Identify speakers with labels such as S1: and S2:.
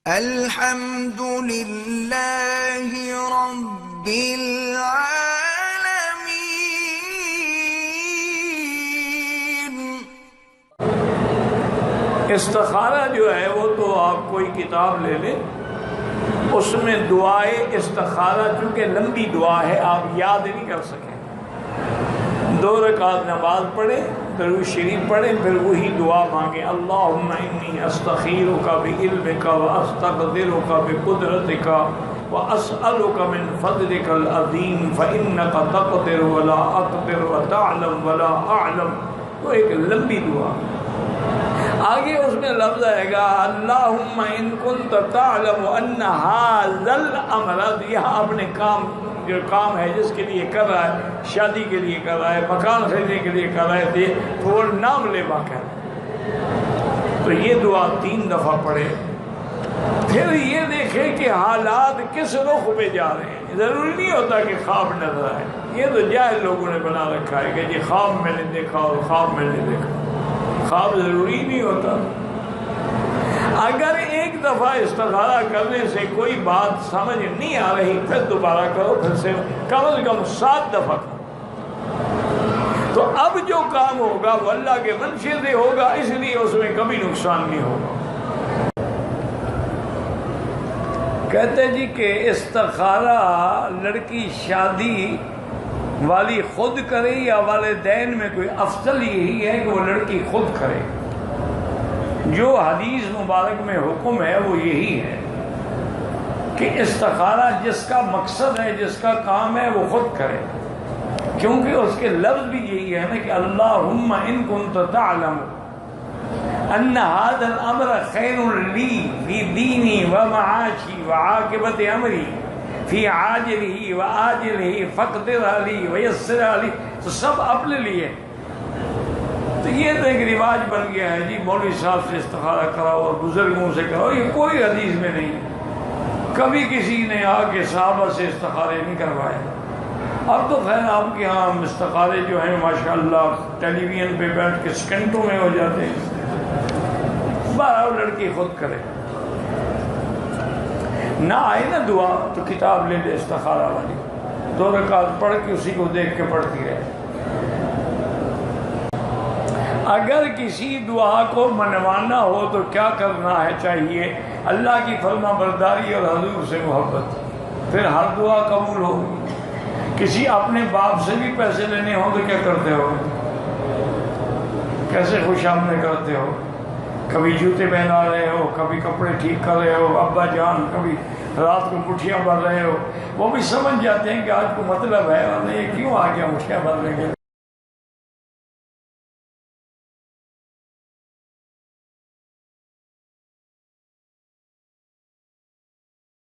S1: الحمد للہ رب العالمین۔
S2: استخارہ جو ہے وہ تو آپ کوئی کتاب لے لیں، اس میں دعائے استخارہ چونکہ لمبی دعا ہے آپ یاد نہیں کر سکیں، 2 رکعت نماز پڑھیں، درود شریف پڑھیں، پھر وہی دعا مانگیں، اللہم انی استخیرک بعلمک واستقدرک بقدرتک واسألک من فضلک العظیم فانک تقدر ولا اقدر وتعلم ولا اعلم۔ وہ ایک لمبی دعا، آگے اس میں لفظ آئے گا اللہم ان کنت تعلم ان ھذا الامر، یہاں اپنے جو کام ہے جس کے لیے کر رہا ہے، شادی کے لیے کر رہا ہے، مکان خریدنے کے لیے کر رہے تھے، تو وہ نام لے باقاعدہ، تو یہ دعا 3 دفعہ پڑھے، پھر یہ دیکھے کہ حالات کس رخ پہ جا رہے ہیں۔ ضروری نہیں ہوتا کہ خواب نظر آئے، یہ تو جاہل لوگوں نے بنا رکھا ہے کہ جی خواب میں نے دیکھا اور خواب میں نے دیکھا، خواب ضروری نہیں ہوتا۔ اگر ایک دفعہ استخارہ کرنے سے کوئی بات سمجھ نہیں آ رہی، پھر دوبارہ کرو، پھر سے کم از کم 7 دفعہ کرو، تو اب جو کام ہوگا وہ اللہ کے منشے سے ہوگا، اس لیے اس میں کبھی نقصان نہیں ہوگا۔ کہتے جی کہ استخارہ لڑکی شادی والی خود کرے یا والدین میں کوئی افضل یہی ہے کہ وہ لڑکی خود کرے؟ جو حدیث مبارک میں حکم ہے وہ یہی ہے کہ استخارہ جس کا مقصد ہے، جس کا کام ہے، وہ خود کرے، کیونکہ اس کے لفظ بھی یہی ہے نا کہ اللہم ان کنت تعلم ان ھذا الامر خیر لی فی دینی ومعاشی وعاقبت امری فی عاجلہ وآجلہ فقدر علی ویسر علی، تو سب اپنے لیے۔ تو یہ تو ایک رواج بن گیا ہے جی، مولوی صاحب سے استخارہ کراؤ اور بزرگوں سے کراؤ، یہ کوئی حدیث میں نہیں، کبھی کسی نے آ کے صحابہ سے استخارے نہیں کروائے۔ اب تو خیر آپ کے ہاں استخارے جو ہیں ماشاءاللہ ٹیلی ویژن پہ بیٹھ کے سیکنڈوں میں ہو جاتے ہیں، بارہ لڑکی خود کرے، نہ آئے نا دعا تو کتاب لے لے استخارہ والی، 2 رکعت پڑھ کے اسی کو دیکھ کے پڑھتی رہے۔ اگر کسی دعا کو منوانا ہو تو کیا کرنا ہے چاہیے؟ اللہ کی فرما برداری اور حضور سے محبت، پھر ہر دعا قبول ہوگی۔ کسی اپنے باپ سے بھی پیسے لینے ہوں تو کیا کرتے ہو؟ کیسے خوش آمدید کرتے ہو؟ کبھی جوتے پہنا رہے ہو، کبھی کپڑے ٹھیک کر رہے ہو، ابا جان کبھی رات کو مٹھیاں بھر رہے ہو، وہ بھی سمجھ جاتے ہیں کہ آج کو مطلب ہے، اور نہیں کیوں آ گیا مٹھیاں بھرنے کے۔